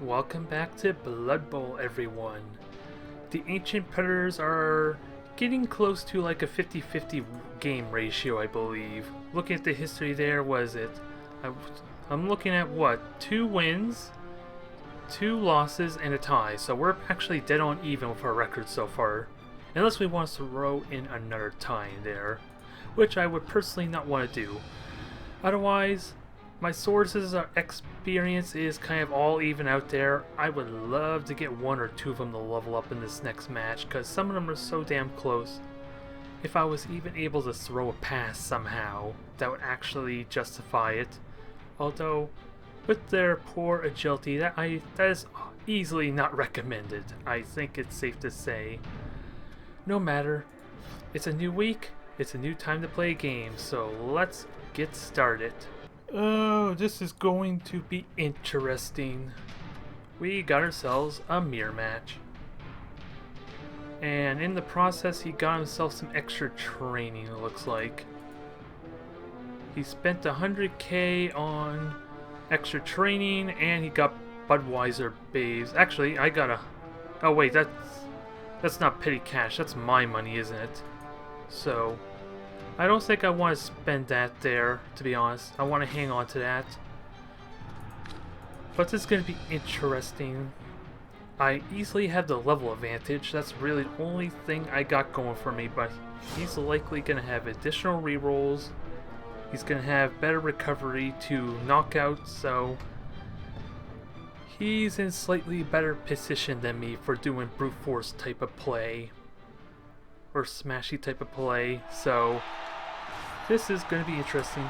Welcome back to Blood Bowl, everyone. The Ancient Predators are getting close to like a 50-50 game ratio, I believe. Looking at the history there, was it? I'm looking at what? 2 wins, 2 losses, and a tie. So we're actually dead on even with our record so far. Unless we want to throw in another tie in there, which I would personally not want to do. Otherwise, my sources of experience is kind of all even out there. I would love to get 1 or 2 of them to level up in this next match, because some of them are so damn close. If I was even able to throw a pass somehow, that would actually justify it. Although, with their poor agility, that is easily not recommended. I think it's safe to say. No matter, it's a new week, it's a new time to play a game, so let's get started. Oh, this is going to be interesting. We got ourselves a mirror match. And in the process, he got himself some extra training, it looks like. He spent 100k on extra training, and he got bloodweiser babes. Actually, I got a... Oh wait, that's not petty cash, that's my money, isn't it? So... I don't think I want to spend that there, to be honest. I want to hang on to that. But this is going to be interesting. I easily have the level advantage. That's really the only thing I got going for me, but he's likely going to have additional rerolls. He's going to have better recovery to knockout, so he's in slightly better position than me for doing brute force type of play. Or smashy type of play, so this is going to be interesting.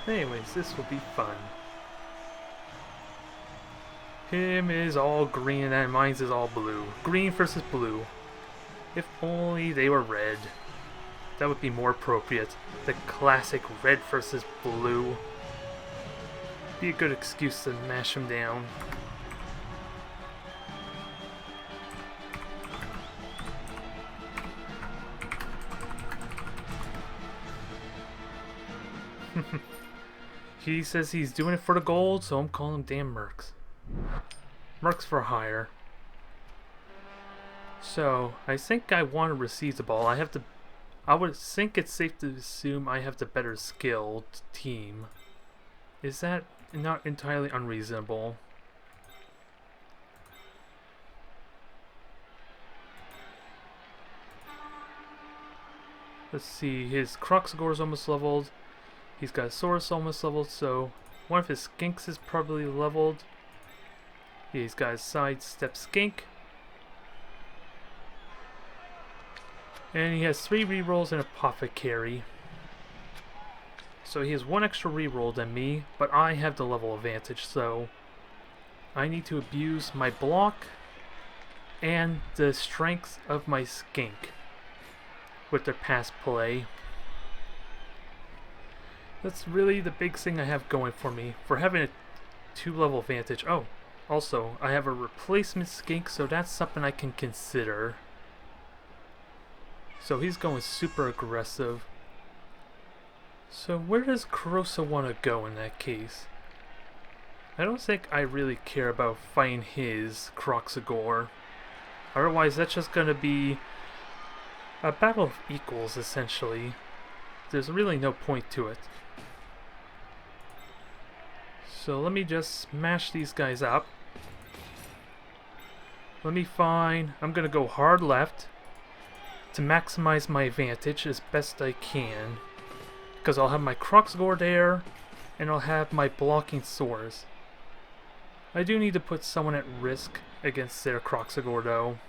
Anyways, this will be fun. Him is all green and mine's is all blue. Green versus blue. If only they were red. That would be more appropriate. The classic red versus blue. Be a good excuse to mash him down. He says he's doing it for the gold, so I'm calling him damn Mercs. Mercs for hire. So, I think I want to receive the ball. I would think it's safe to assume I have the better skilled team. Is that not entirely unreasonable? Let's see, his Croxagore is almost leveled. He's got a Saurus almost leveled, so one of his Skinks is probably leveled. Yeah, he's got a Sidestep Skink. And he has 3 rerolls and Apothecary. So he has 1 extra reroll than me, but I have the level advantage, so I need to abuse my block and the strength of my Skink with their pass play. That's really the big thing I have going for me, for having a 2 level advantage. Oh, also, I have a replacement Skink, so that's something I can consider. So he's going super aggressive. So where does Kurosa want to go in that case? I don't think I really care about fighting his Croxagore. Otherwise, that's just going to be a battle of equals, essentially. There's really no point to it. So let me just smash these guys up. Let me find... I'm going to go hard left to maximize my advantage as best I can. Because I'll have my Croxagore there, and I'll have my blocking swords. I do need to put someone at risk against their Croxagore though,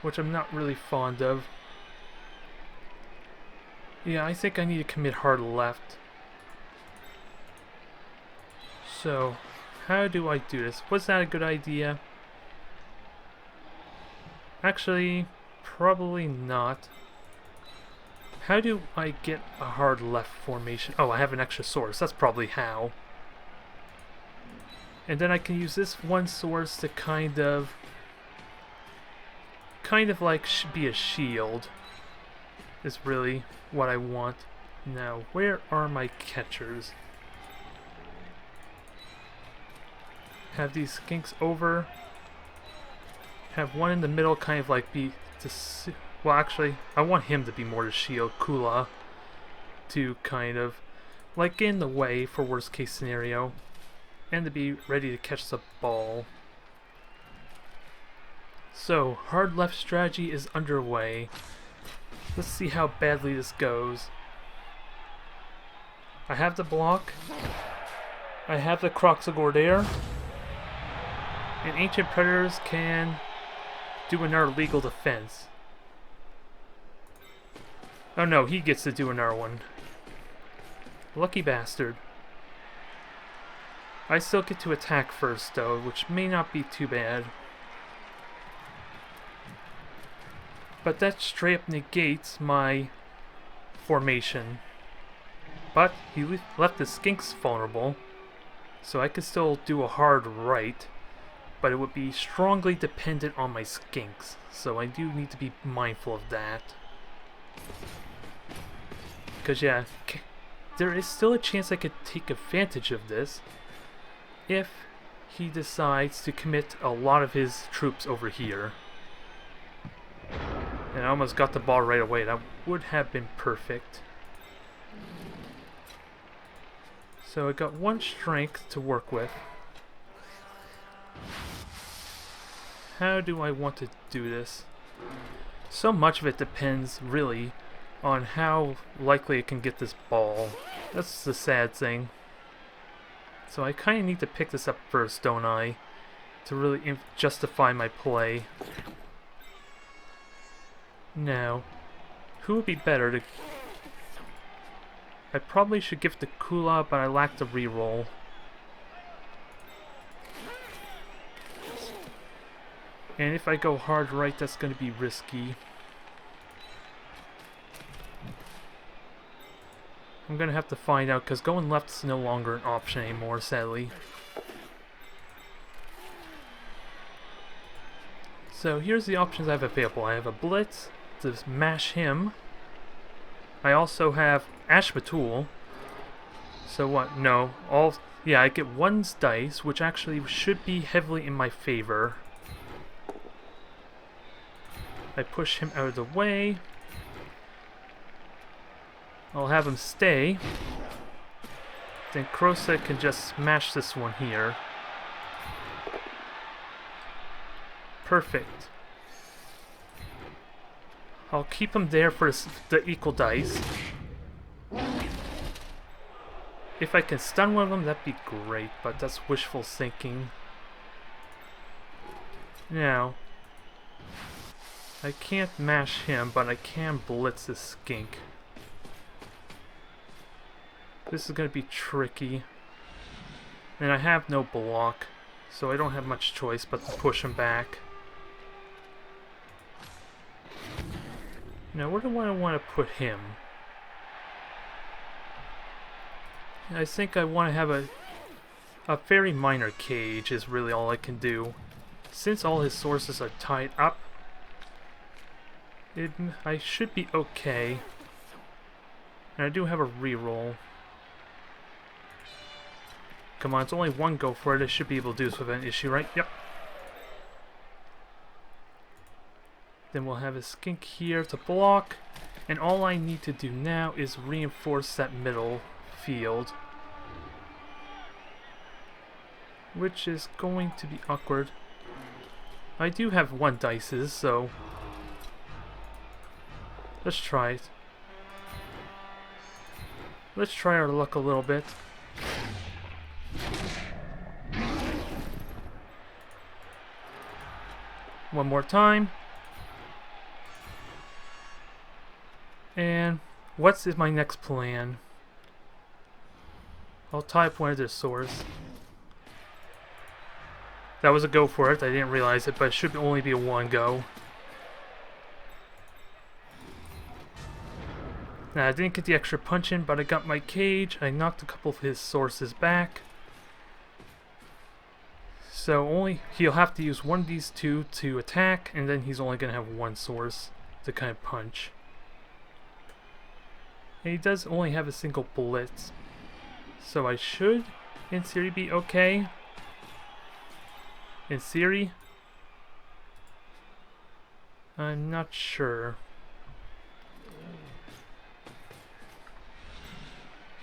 which I'm not really fond of. Yeah, I think I need to commit hard left. So, how do I do this? Was that a good idea? Actually, probably not. How do I get a hard left formation? Oh, I have an extra source. That's probably how. And then I can use this one source to kind of kind of like be a shield is really what I want. Now, where are my catchers? Have these skinks over. Have one in the middle kind of like be the... Well, actually, I want him to be more the shield, Kula, to kind of like get in the way for worst case scenario, and to be ready to catch the ball. So, hard left strategy is underway. Let's see how badly this goes. I have the block. I have the Croxagore there. And Ancient Predators can do another legal defense. Oh no, he gets to do another one. Lucky bastard. I still get to attack first though, which may not be too bad. But that straight up negates my formation. But he left the skinks vulnerable, so I could still do a hard right, but it would be strongly dependent on my skinks, so I do need to be mindful of that. Because yeah, there is still a chance I could take advantage of this if he decides to commit a lot of his troops over here. And I almost got the ball right away. That would have been perfect. So I got one strength to work with. How do I want to do this? So much of it depends, really, on how likely I can get this ball. That's the sad thing. So I kind of need to pick this up first, don't I? To really justify my play. Now, who would be better to... I probably should give it to Kula, but I lack the reroll. And if I go hard right, that's going to be risky. I'm going to have to find out, because going left is no longer an option anymore, sadly. So here's the options I have available. I have a Blitz to mash him. I also have Ashbatul. So what? No. Yeah, I get one's dice, which actually should be heavily in my favor. I push him out of the way. I'll have him stay. Then Krosa can just smash this one here. Perfect. I'll keep him there for the equal dice. If I can stun one of them, that'd be great, but that's wishful thinking. Now, I can't mash him, but I can blitz this skink. This is going to be tricky. And I have no block, so I don't have much choice but to push him back. Now, where do I want to put him? I think I want to have a very minor cage is really all I can do. Since all his sources are tied up, I should be okay. And I do have a reroll. Come on, it's only one go for it. I should be able to do this without an issue, right? Yep. Then we'll have a skink here to block. And all I need to do now is reinforce that middle field. Which is going to be awkward. I do have one dices, so... let's try it. Let's try our luck a little bit. One more time. And what's my next plan? I'll type one of their swords. That was a go for it. I didn't realize it, but it should only be a one go. Now, I didn't get the extra punch in, but I got my cage. I knocked a couple of his sources back. So he'll have to use one of these two to attack, and then he's only going to have one source to kind of punch. And he does only have a single blitz, so I should, in theory, be okay. In theory, I'm not sure.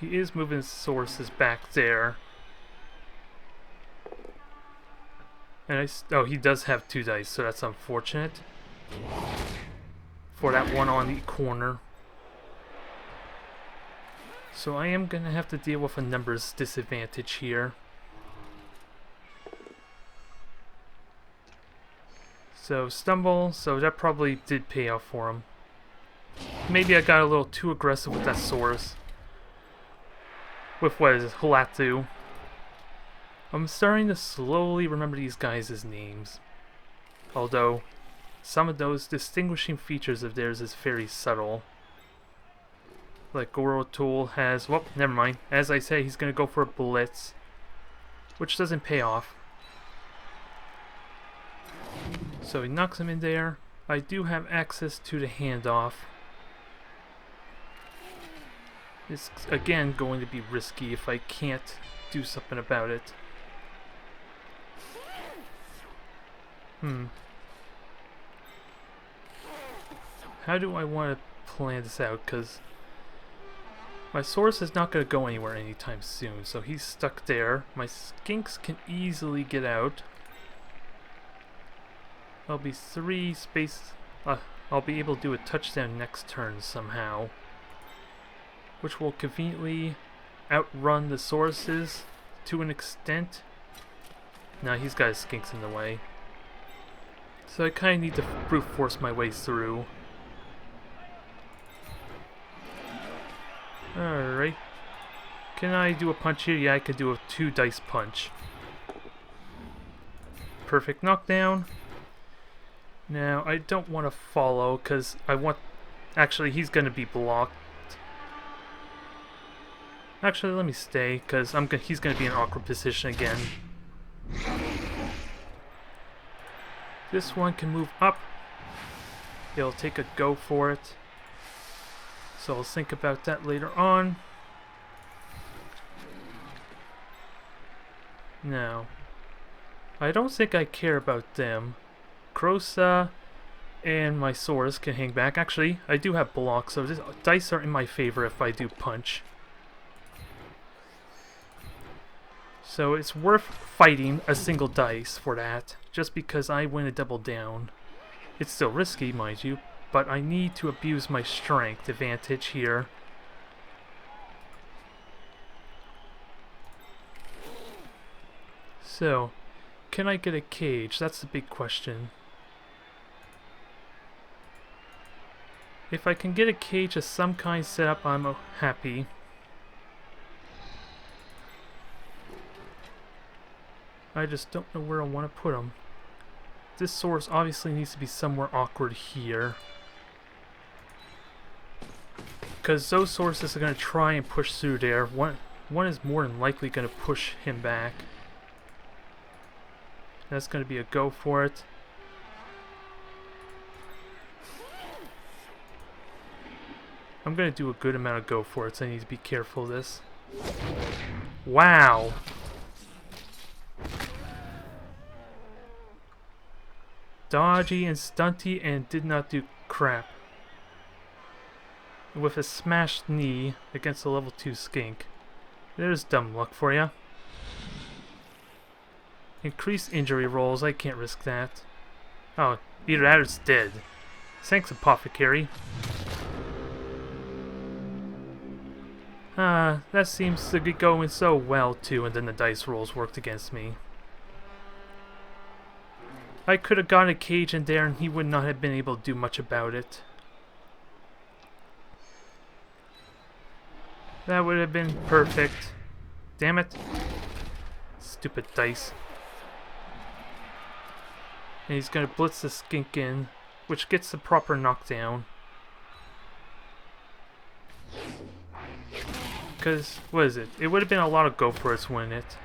He is moving his sources back there. And oh, he does have 2 dice, so that's unfortunate. For that one on the corner. So I am going to have to deal with a numbers disadvantage here. So stumble, so that probably did pay off for him. Maybe I got a little too aggressive with that source. With what is it, Halatu. I'm starting to slowly remember these guys' names. Although, some of those distinguishing features of theirs is very subtle. Like Gorotul has, well, never mind. As I say, he's going to go for a blitz. Which doesn't pay off. So he knocks him in there. I do have access to the handoff. It's, again, going to be risky if I can't do something about it. How do I want to plan this out? Because my source is not going to go anywhere anytime soon, so he's stuck there. My skinks can easily get out. I'll be 3 space... I'll be able to do a touchdown next turn somehow. Which will conveniently outrun the sources to an extent. Now he's got his skinks in the way. So I kind of need to brute force my way through. Alright. Can I do a punch here? Yeah, I can do a 2 dice punch. Perfect knockdown. Now, I don't want to follow, because I want... Actually, he's going to be blocked. Actually, let me stay, because he's going to be in an awkward position again. This one can move up. He'll take a go for it. So I'll think about that later on. Now, I don't think I care about them. Krosa and my swords can hang back. Actually, I do have block, so dice are in my favor if I do punch. So it's worth fighting a single dice for that, just because I win a double down. It's still risky, mind you, but I need to abuse my strength advantage here. So, can I get a cage? That's the big question. If I can get a cage of some kind set up, I'm happy. I just don't know where I want to put them. This source obviously needs to be somewhere awkward here. Because those sources are going to try and push through there. One is more than likely going to push him back. That's going to be a go for it. I'm going to do a good amount of go for it, so I need to be careful of this. Wow! Dodgy and stunty and did not do crap. With a smashed knee against a level 2 skink. There's dumb luck for ya. Increased injury rolls, I can't risk that. Oh, either that or it's dead. Thanks, Apothecary. That seems to be going so well too, and then the dice rolls worked against me. I could have gotten a cage in there and he would not have been able to do much about it. That would have been perfect. Damn it. Stupid dice. And he's gonna blitz the skink in, which gets the proper knockdown. Because, what is it? It would have been a lot of go for us, wouldn't it?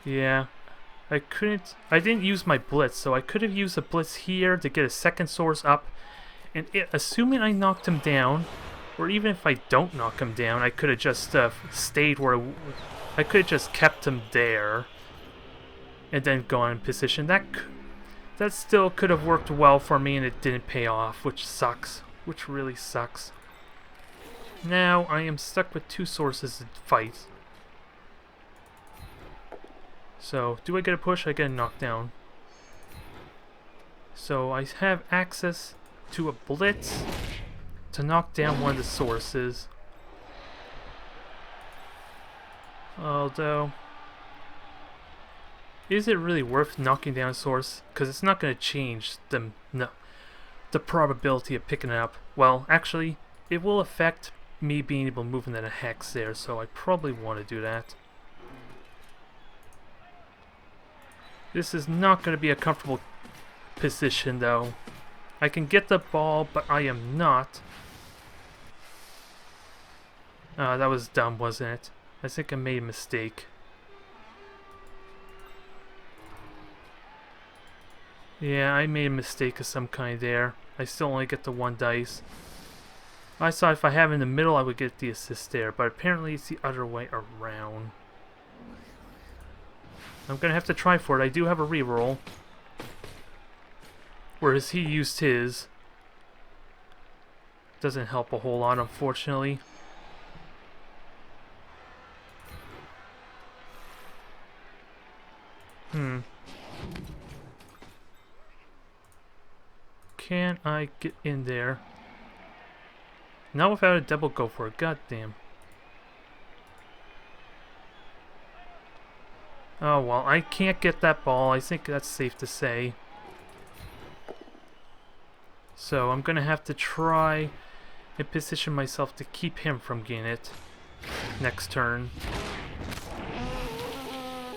Yeah. I didn't use my blitz, so I could have used a blitz here to get a second source up. And assuming I knocked him down, or even if I don't knock him down, I could have just stayed where I could have just kept him there and then gone in position. That still could have worked well for me, and it didn't pay off, which sucks. Which really sucks. Now I am stuck with two sources to fight. So, do I get a push? I get a knockdown. So I have access to a blitz to knock down one of the sources. Although, is it really worth knocking down a source? Because it's not going to change the probability of picking it up. Well, actually, it will affect me being able to move into a hex there, so I probably want to do that. This is not going to be a comfortable position, though. I can get the ball, but I am not. That was dumb, wasn't it? I think I made a mistake. Yeah, I made a mistake of some kind there. I still only get the one dice. I thought if I have it in the middle, I would get the assist there, but apparently it's the other way around. I'm gonna have to try for it. I do have a reroll. Whereas he used his. Doesn't help a whole lot, unfortunately. Can I get in there? Not without a double go for it, goddamn. Oh well, I can't get that ball. I think that's safe to say. So I'm gonna have to try and position myself to keep him from getting it next turn.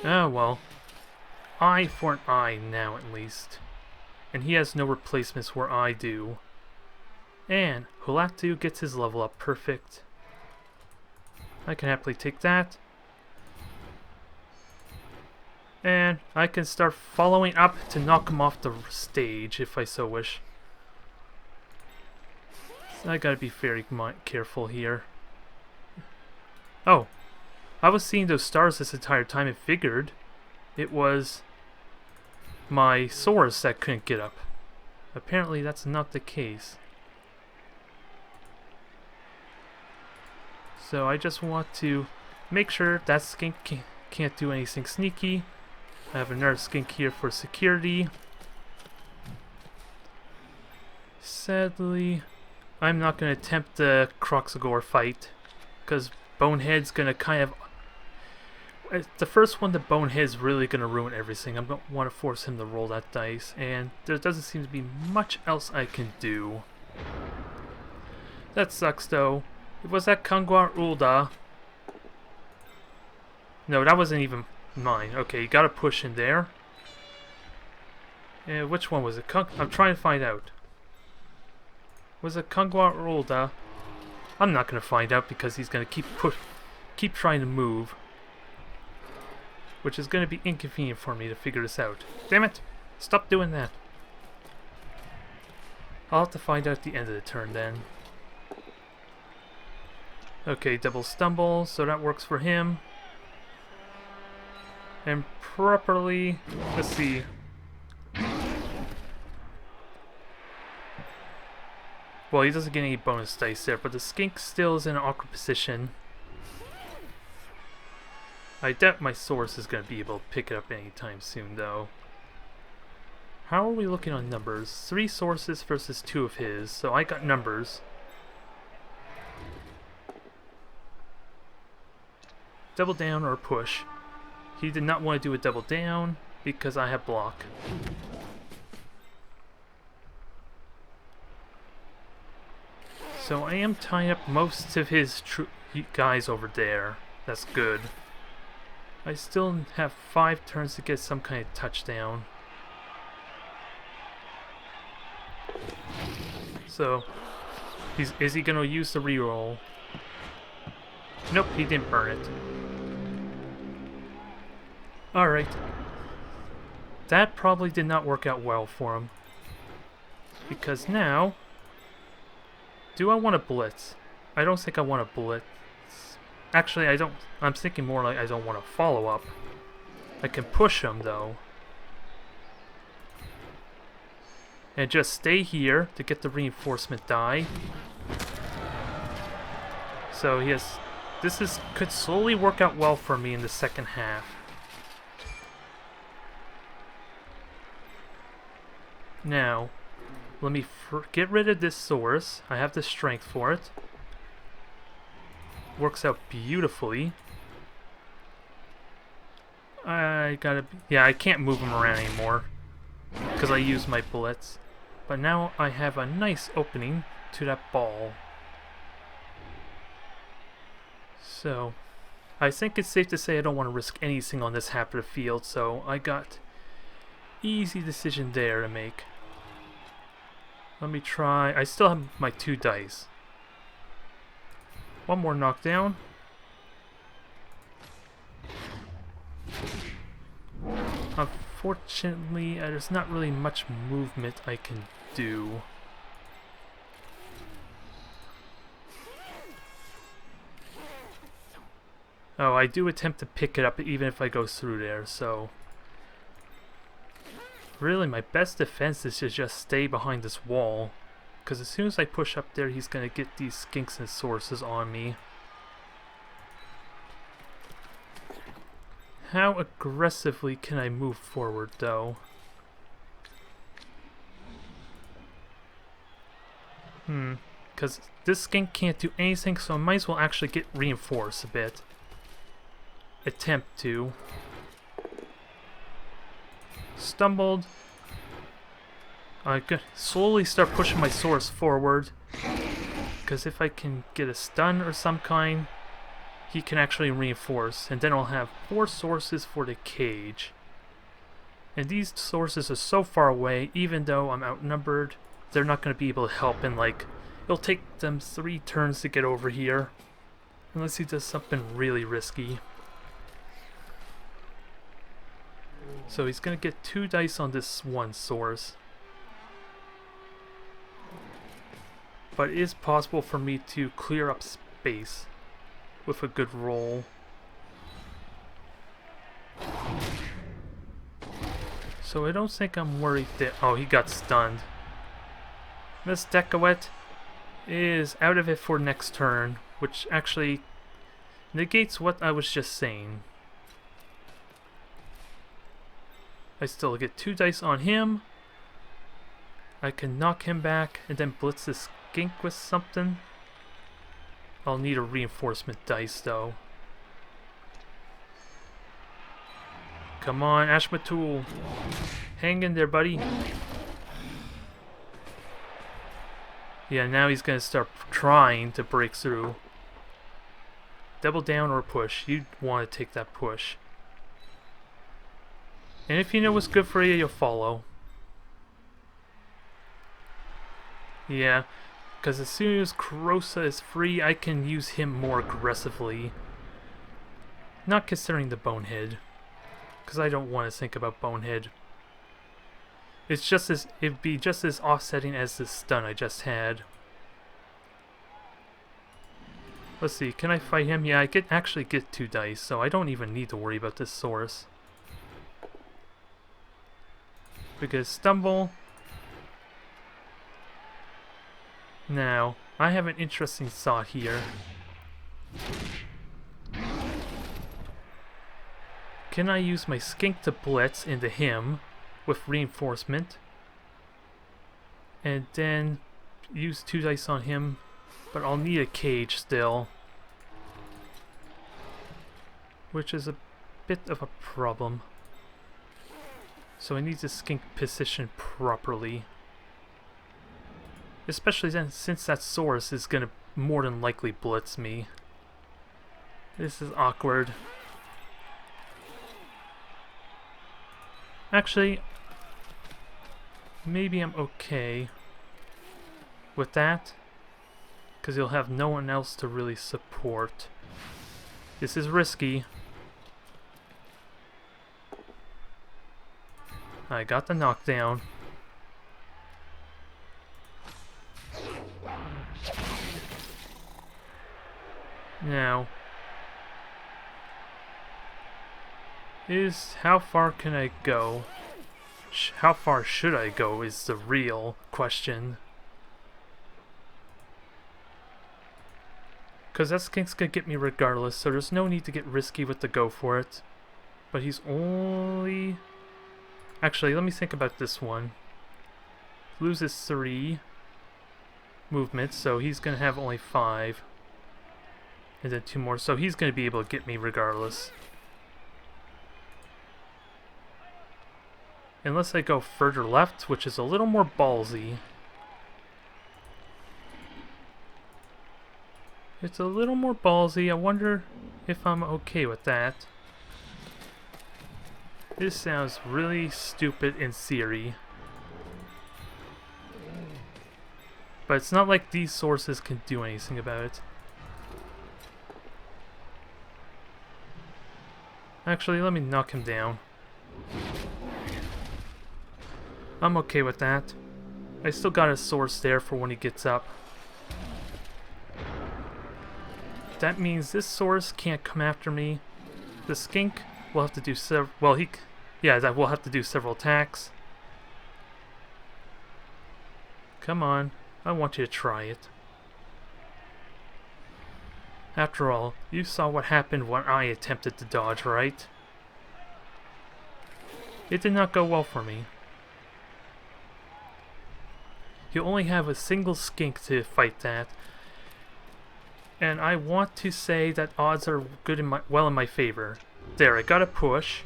Oh well. Eye for an eye now at least. And he has no replacements where I do. And Hulatu gets his level up perfect. I can happily take that. And I can start following up to knock him off the stage if I so wish. So I gotta be very careful here. Oh, I was seeing those stars this entire time and figured it was my source that couldn't get up. Apparently that's not the case. So I just want to make sure that skink can't do anything sneaky. I have another skink here for security. Sadly, I'm not going to attempt the Croxagore fight, because Bonehead's going to kind of... The first one, the Bonehead's really going to ruin everything. I'm going to want to force him to roll that dice, and there doesn't seem to be much else I can do. That sucks, though. It was that Kangwar Ulda. No, that wasn't even mine. Okay, you got to push in there. Which one was it? I'm trying to find out. Was it Kangwar Ulda? I'm not going to find out because he's going to keep trying to move. Which is going to be inconvenient for me to figure this out. Damn it! Stop doing that. I'll have to find out at the end of the turn then. Okay, double stumble, so that works for him. And properly, let's see. Well, he doesn't get any bonus dice there, but the skink still is in an awkward position. I doubt my source is going to be able to pick it up anytime soon, though. How are we looking on numbers? 3 sources versus 2 of his, so I got numbers. Double down or push. He did not want to do a double down because I have block. So I am tying up most of his guys over there. That's good. I still have 5 turns to get some kind of touchdown. So, is he going to use the reroll? Nope, he didn't burn it. Alright. That probably did not work out well for him. Because now... Do I want to blitz? I don't think I want to blitz. Actually, I don't... I'm thinking more like I don't want to follow up. I can push him, though. And just stay here to get the reinforcement die. So he has... This could slowly work out well for me in the second half. Now, let me get rid of this source. I have the strength for it. Works out beautifully. I gotta... Yeah, I can't move him around anymore. Because I used my bullets. But now I have a nice opening to that ball. So, I think it's safe to say I don't want to risk anything on this half of the field, so I got easy decision there to make. Let me try... I still have my 2 dice. One more knockdown. Unfortunately, there's not really much movement I can do. Oh, I do attempt to pick it up even if I go through there, so... Really, my best defense is to just stay behind this wall. Because as soon as I push up there, he's going to get these skinks and sources on me. How aggressively can I move forward, though? Because this skink can't do anything, so I might as well actually get reinforced a bit. Attempt to. Stumbled. I could slowly start pushing my source forward. Because if I can get a stun or some kind, he can actually reinforce. And then I'll have 4 sources for the cage. And these sources are so far away, even though I'm outnumbered, they're not going to be able to help. And like, it'll take them 3 turns to get over here. Unless he does something really risky. So he's going to get 2 dice on this one source. But it is possible for me to clear up space with a good roll. So I don't think I'm worried that... Oh, he got stunned. Miss Decawet is out of it for next turn, which actually negates what I was just saying. I still get 2 dice on him. I can knock him back and then blitz this skink with something. I'll need a reinforcement dice though. Come on, Ashmatul. Hang in there, buddy. Yeah, now he's gonna start trying to break through. Double down or push. You'd want to take that push. And if you know what's good for you, you'll follow. Yeah, because as soon as Kurosa is free, I can use him more aggressively. Not considering the Bonehead, because I don't want to think about Bonehead. It's just as it'd be just as offsetting as the stun I just had. Let's see, can I fight him? Yeah, I actually get 2 dice, so I don't even need to worry about this source. Because stumble. Now, I have an interesting thought here. Can I use my skink to blitz into him with reinforcement? And then use 2 dice on him, but I'll need a cage still. Which is a bit of a problem. So I need to skink position properly. Especially then, since that source is gonna more than likely blitz me. This is awkward. Actually, maybe I'm okay with that, because you'll have no one else to really support. This is risky. I got the knockdown. Now, how far can I go? How far should I go is the real question. Because that skink's gonna get me regardless, so there's no need to get risky with the go for it. But he's only... Actually, let me think about this one. Loses 3 movements, so he's gonna have only 5. And then 2 more, so he's gonna be able to get me regardless. Unless I go further left, which is a little more ballsy. It's a little more ballsy. I wonder if I'm okay with that. This sounds really stupid in theory. But it's not like these sources can do anything about it. Actually, let me knock him down. I'm okay with that. I still got a source there for when he gets up. That means this source can't come after me. The skink will have to do several... Well, that will have to do several attacks. Come on. I want you to try it. After all, you saw what happened when I attempted to dodge, right? It did not go well for me. You only have a single skink to fight that. And I want to say that odds are good well in my favor. There, I got a push.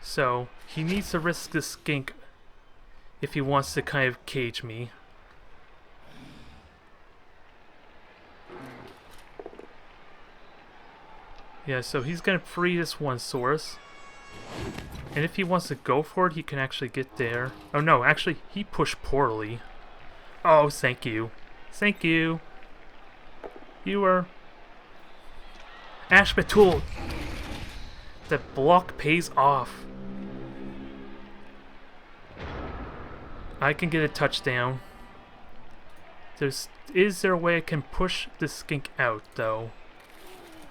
So, he needs to risk the skink if he wants to kind of cage me. Yeah, so he's gonna free this one source. And if he wants to go for it, he can actually get there. Oh no, actually, he pushed poorly. Oh, thank you. Thank you. You are... Ashbatul! The block pays off. I can get a touchdown. Is there a way I can push the skink out, though?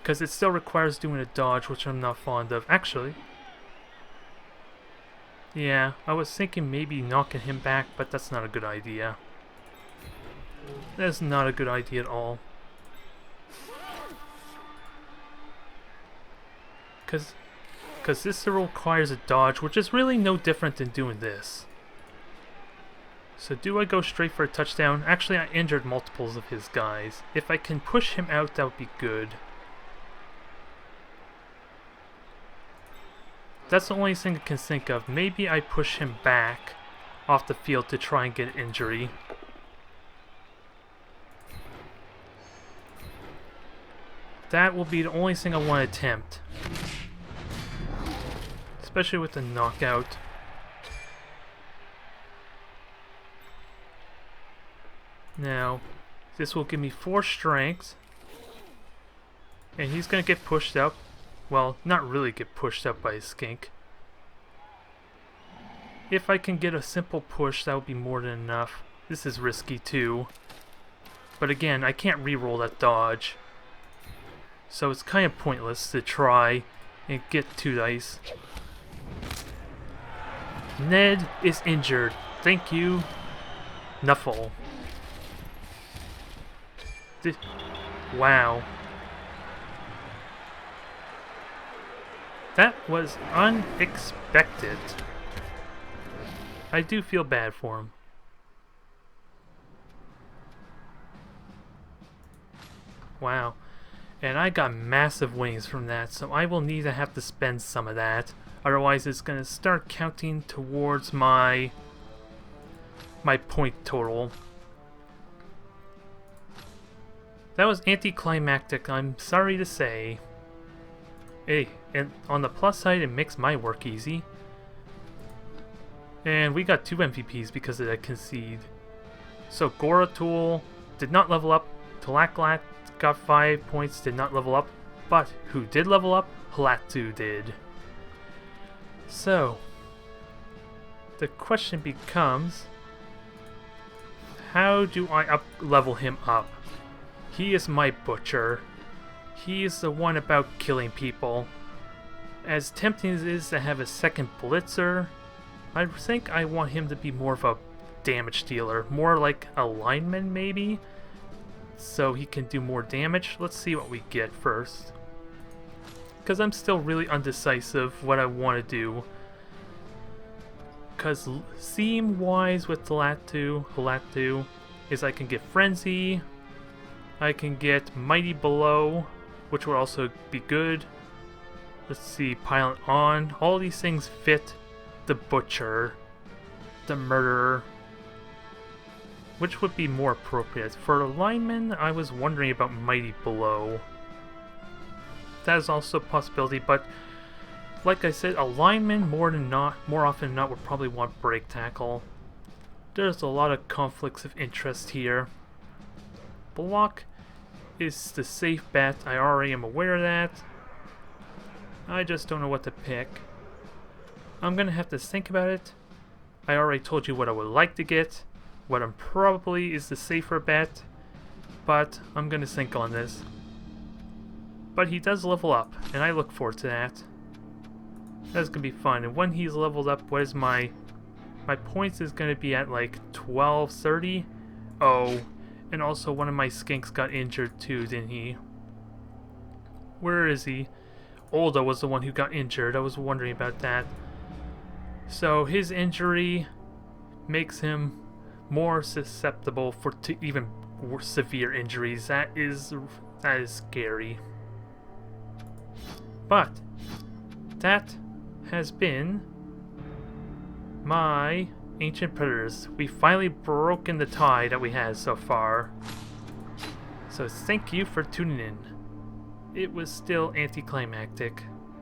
Because it still requires doing a dodge, which I'm not fond of. Actually. Yeah, I was thinking maybe knocking him back, but that's not a good idea. That's not a good idea at all. Because this requires a dodge, which is really no different than doing this. So do I go straight for a touchdown? Actually, I injured multiples of his guys. If I can push him out, that would be good. That's the only thing I can think of. Maybe I push him back off the field to try and get an injury. That will be the only thing I want to attempt. Especially with the knockout. Now, this will give me 4 strength. And he's going to get pushed up. Well, not really get pushed up by a skink. If I can get a simple push, that would be more than enough. This is risky too. But again, I can't reroll that dodge. So it's kind of pointless to try and get 2 dice. Ned is injured. Thank you, Nuffle. Wow. That was unexpected. I do feel bad for him. Wow. And I got massive wings from that, so I will need to have to spend some of that. Otherwise it's going to start counting towards my point total. That was anticlimactic, I'm sorry to say. Hey, and on the plus side, it makes my work easy. And we got 2 MVPs because of that concede. So Goratul did not level up. Talaklat got 5 points, did not level up. But who did level up? Halatu did. So, The question becomes, how do I level him up? He is my butcher. He is the one about killing people. As tempting as it is to have a second blitzer, I think I want him to be more of a damage dealer. More like a lineman, maybe? So he can do more damage. Let's see what we get first. Because I'm still really undecisive what I want to do. Because theme-wise with Halatu is I can get Frenzy, I can get Mighty Blow, which would also be good. Let's see, Pilot On. All these things fit the Butcher, the Murderer. Which would be more appropriate? For a lineman, I was wondering about Mighty Blow. That is also a possibility, but like I said, a lineman more often than not would probably want Break Tackle. There's a lot of conflicts of interest here. Block is the safe bet. I already am aware of that. I just don't know what to pick. I'm gonna have to think about it. I already told you what I would like to get. What I'm probably is the safer bet. But I'm gonna think on this. But he does level up, and I look forward to that. That's gonna be fun. And when he's leveled up, what is my points is gonna be at like 1230. Oh, and also one of my skinks got injured too, didn't he? Where is he? Olda was the one who got injured. I was wondering about that. So his injury makes him more susceptible to even severe injuries. That is scary. But that has been my Ancient Predators. We finally broken the tie that we had so far. So thank you for tuning in. It was still anticlimactic.